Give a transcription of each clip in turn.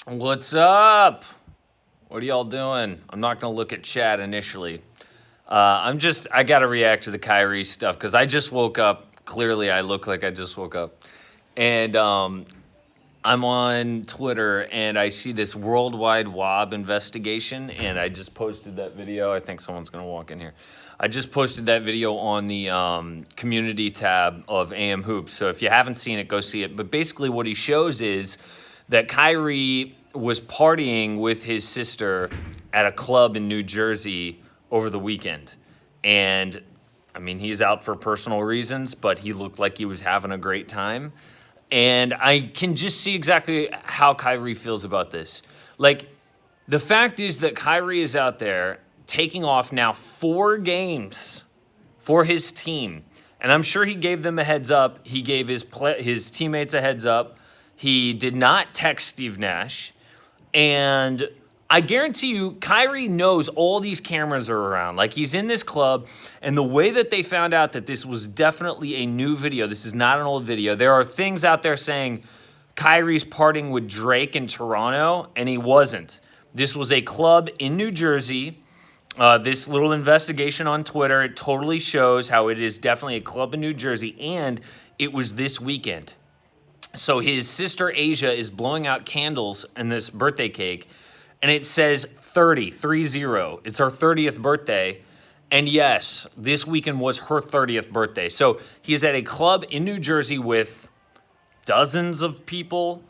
What's up? What are y'all doing? I'm not gonna look at chat initially. I gotta react to the Kyrie stuff because I just woke up. Clearly, I look like I just woke up. And I'm on Twitter and I see this worldwide WAB investigation, and I just posted that video. I think someone's gonna walk in here. I just posted that video on the community tab of AM Hoops. So if you haven't seen it, go see it. But basically, what he shows is that Kyrie was partying with his sister at a club in New Jersey over the weekend. And I mean, he's out for personal reasons, but he looked like he was having a great time. And I can just see exactly how Kyrie feels about this. Like, the fact is that Kyrie is out there taking off now 4 games for his team. And I'm sure he gave them a heads up. He gave his teammates a heads up. He did not text Steve Nash. And I guarantee you, Kyrie knows all these cameras are around. Like, he's in this club, and the way that they found out that this was definitely a new video, this is not an old video. There are things out there saying Kyrie's partying with Drake in Toronto, and he wasn't. This was a club in New Jersey. This little investigation on Twitter, it totally shows how it is definitely a club in New Jersey, and it was this weekend. So his sister Asia is blowing out candles in this birthday cake, and it says 30. It's her 30th birthday. And yes, this weekend was her 30th birthday. So he's at a club in New Jersey with dozens of people,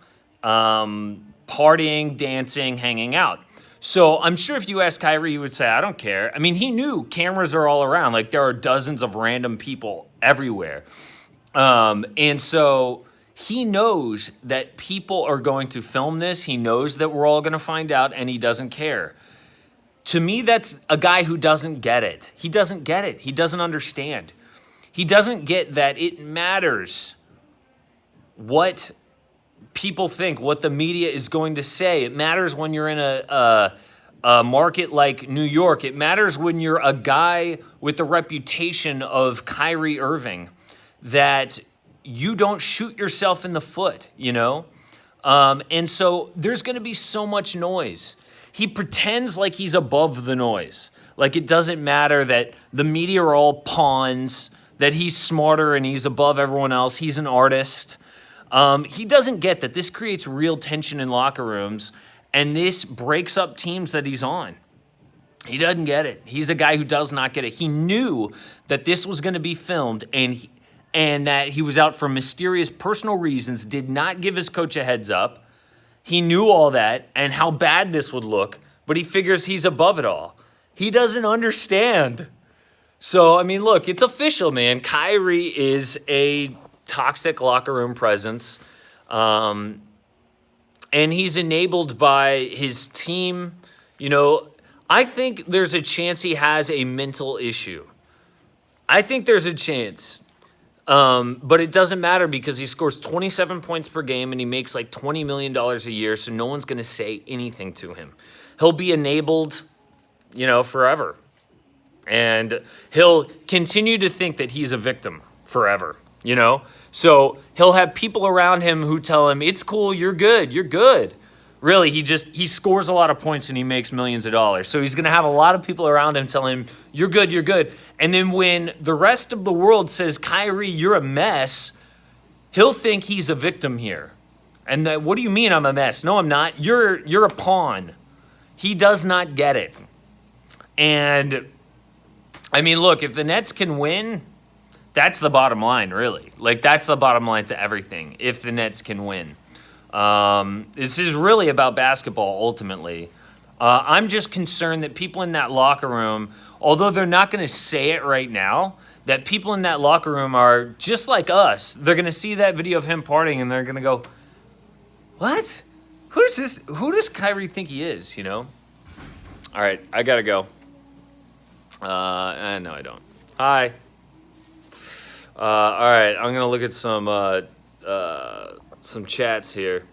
partying, dancing, hanging out. So I'm sure if you asked Kyrie, he would say, I don't care. I mean, he knew cameras are all around. Like, there are dozens of random people everywhere. And so he knows that people are going to film this. He knows that we're all going to find out, and he doesn't care. To me, that's a guy who doesn't get it. He doesn't get it. He doesn't understand. He doesn't get that it matters what people think, what the media is going to say. It matters when you're in a market like New York. It matters when you're a guy with the reputation of Kyrie Irving, that you don't shoot yourself in the foot, you know? And so there's going to be so much noise. He pretends like he's above the noise. Like, it doesn't matter, that the media are all pawns, that he's smarter and he's above everyone else. He's an artist. He doesn't get that this creates real tension in locker rooms, and this breaks up teams that he's on. He doesn't get it. He's a guy who does not get it. He knew that this was going to be filmed, and that he was out for mysterious personal reasons, did not give his coach a heads up. He knew all that and how bad this would look, but he figures he's above it all. He doesn't understand. So, I mean, look, it's official, man. Kyrie is a toxic locker room presence, and he's enabled by his team. You know, I think there's a chance he has a mental issue. I think there's a chance. But it doesn't matter because he scores 27 points per game and he makes like $20 million a year, so no one's going to say anything to him. He'll be enabled, you know, forever. And he'll continue to think that he's a victim forever, you know? So he'll have people around him who tell him, it's cool, you're good, you're good. Really, he scores a lot of points and he makes millions of dollars. So he's going to have a lot of people around him telling him, you're good, you're good. And then when the rest of the world says, Kyrie, you're a mess, he'll think he's a victim here. And that, what do you mean I'm a mess? No, I'm not. You're a pawn. He does not get it. And, I mean, look, if the Nets can win, that's the bottom line, really. Like, that's the bottom line to everything, if the Nets can win. This is really about basketball, ultimately. I'm just concerned that people in that locker room, although they're not going to say it right now, that people in that locker room are just like us. They're going to see that video of him partying and they're going to go, what? Who does Kyrie think he is, you know? All right, I got to go. No, I don't. Hi. All right, I'm going to look at some chats here.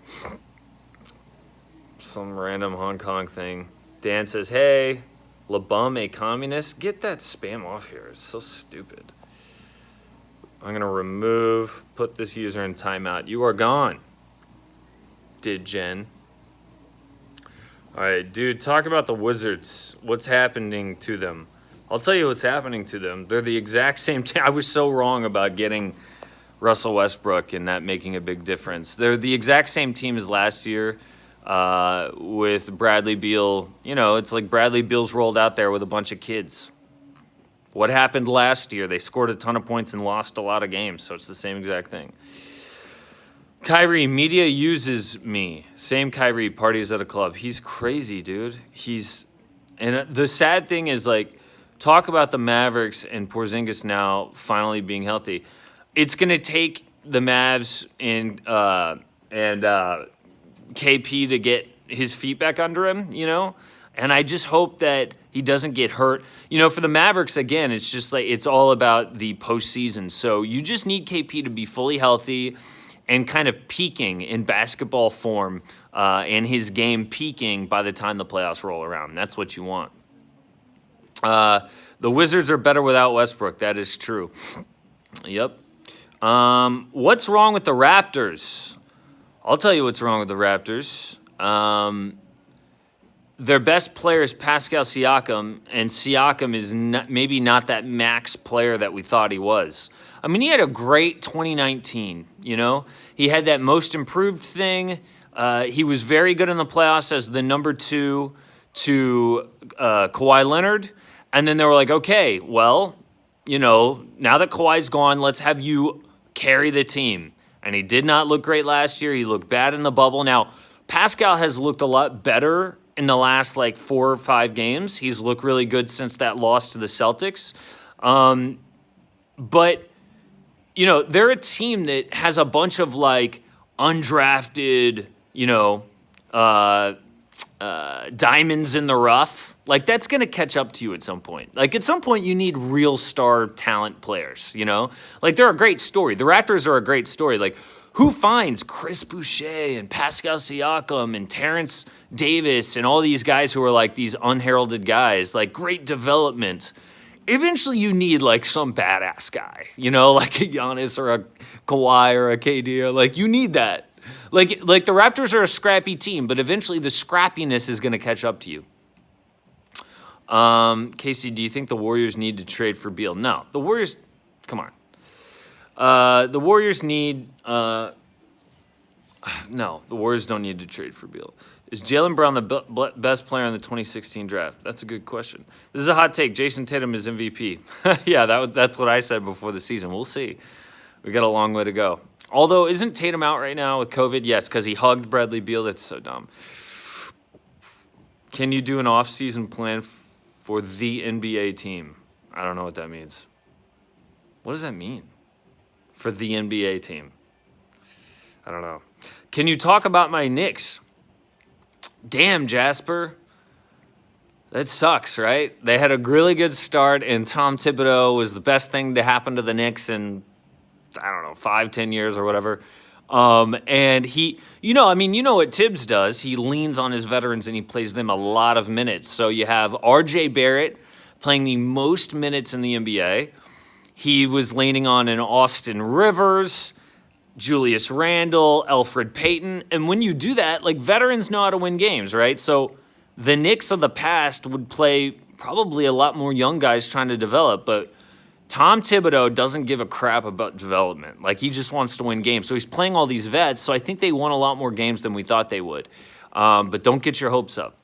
Some random Hong Kong thing. Dan says, hey, LeBum a communist? Get that spam off here. It's so stupid. I'm going to put this user in timeout. You are gone, did Jen. All right, dude, talk about the Wizards. What's happening to them? I'll tell you what's happening to them. They're the exact same team. I was so wrong about getting Russell Westbrook and that making a big difference. They're the exact same team as last year with Bradley Beal. You know, it's like Bradley Beal's rolled out there with a bunch of kids. What happened last year? They scored a ton of points and lost a lot of games, so it's the same exact thing. Kyrie, media uses me. Same Kyrie, parties at a club. He's crazy, dude. And the sad thing is, like, talk about the Mavericks and Porzingis now finally being healthy. It's going to take the Mavs and KP to get his feet back under him, you know? And I just hope that he doesn't get hurt. You know, for the Mavericks, again, it's just like it's all about the postseason. So you just need KP to be fully healthy and kind of peaking in basketball form and his game peaking by the time the playoffs roll around. That's what you want. The Wizards are better without Westbrook. That is true. Yep. What's wrong with the Raptors? I'll tell you what's wrong with the Raptors. Their best player is Pascal Siakam, and Siakam is maybe not that max player that we thought he was. I mean, he had a great 2019, you know? He had that most improved thing. He was very good in the playoffs as the number 2 to Kawhi Leonard. And then they were like, okay, well, you know, now that Kawhi's gone, let's have you carry the team. And he did not look great last year. He looked bad in the bubble. Now, Pascal has looked a lot better in the last, like, 4 or 5 games. He's looked really good since that loss to the Celtics. But, you know, they're a team that has a bunch of, like, undrafted, you know, diamonds in the rough. Like, that's going to catch up to you at some point. Like, at some point, you need real star talent players, you know? Like, they're a great story. The Raptors are a great story. Like, who finds Chris Boucher and Pascal Siakam and Terrence Davis and all these guys who are, like, these unheralded guys? Like, great development. Eventually, you need, like, some badass guy, you know? Like a Giannis or a Kawhi or a KD. Or, like, you need that. Like the Raptors are a scrappy team, but eventually the scrappiness is going to catch up to you. Casey, do you think the Warriors need to trade for Beal? No, the Warriors, come on. The Warriors need, no, the Warriors don't need to trade for Beal. Is Jaylen Brown the best player in the 2016 draft? That's a good question. This is a hot take. Jason Tatum is MVP. Yeah, that's what I said before the season. We'll see. We got a long way to go. Although, isn't Tatum out right now with COVID? Yes, because he hugged Bradley Beal. That's so dumb. Can you do an off-season plan for the NBA team? I don't know what that means. What does that mean? For the NBA team? I don't know. Can you talk about my Knicks? Damn, Jasper. That sucks, right? They had a really good start, and Tom Thibodeau was the best thing to happen to the Knicks in, I don't know, 5-10 years or whatever. And he, you know what Tibbs does. He leans on his veterans and he plays them a lot of minutes. So you have R.J. Barrett playing the most minutes in the NBA. He was leaning on an Austin Rivers, Julius Randle, Elfrid Payton. And when you do that, like, veterans know how to win games, right? So the Knicks of the past would play probably a lot more young guys trying to develop, but Tom Thibodeau doesn't give a crap about development. Like, he just wants to win games. So he's playing all these vets, so I think they won a lot more games than we thought they would. But don't get your hopes up.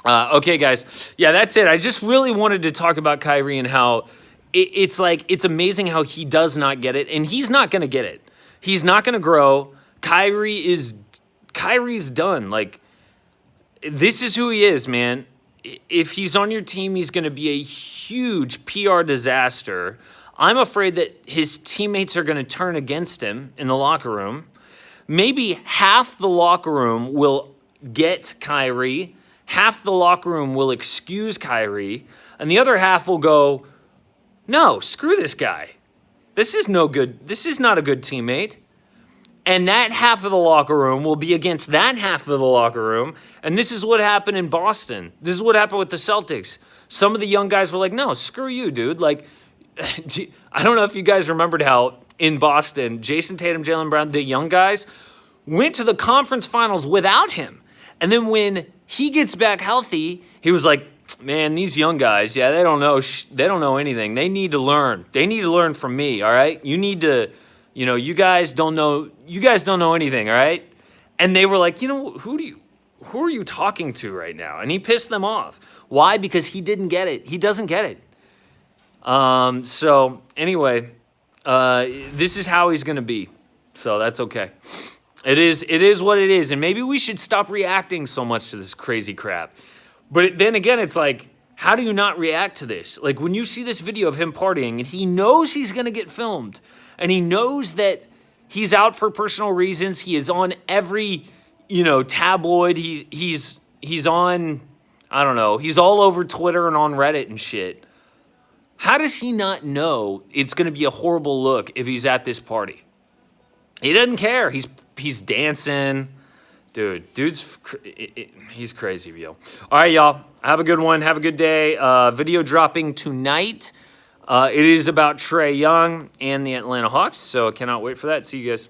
Okay, guys. Yeah, that's it. I just really wanted to talk about Kyrie and how it's amazing how he does not get it, and he's not going to get it. He's not going to grow. Kyrie's done. Like, this is who he is, man. If he's on your team, he's going to be a huge PR disaster. I'm afraid that his teammates are going to turn against him in the locker room. Maybe half the locker room will get Kyrie, half the locker room will excuse Kyrie, and the other half will go, no, screw this guy. This is no good. This is not a good teammate. And that half of the locker room will be against that half of the locker room. And this is what happened in Boston. This is what happened with the Celtics. Some of the young guys were like, no, screw you, dude. Like, I don't know if you guys remembered how in Boston, Jason Tatum, Jaylen Brown, the young guys, went to the conference finals without him. And then when He gets back healthy. He was like, man, these young guys, yeah, they don't know they don't know anything. They need to learn. They need to learn from me, all right? You need to, you guys don't know anything, all right? And they were like, who are you talking to right now? And he pissed them off. Why? Because he didn't get it. He doesn't get it. So anyway, this is how he's going to be. So that's okay. It is what it is. And maybe we should stop reacting so much to this crazy crap. But then again, it's like, how do you not react to this? Like when you see this video of him partying and he knows he's going to get filmed and he knows that he's out for personal reasons. He is on every, tabloid. He's on, I don't know. He's all over Twitter and on Reddit and shit. How does he not know it's going to be a horrible look if he's at this party? He doesn't care. He's dancing. He's crazy, yo. All right, y'all. Have a good one. Have a good day. Video dropping tonight. It is about Trae Young and the Atlanta Hawks, so I cannot wait for that. See you guys.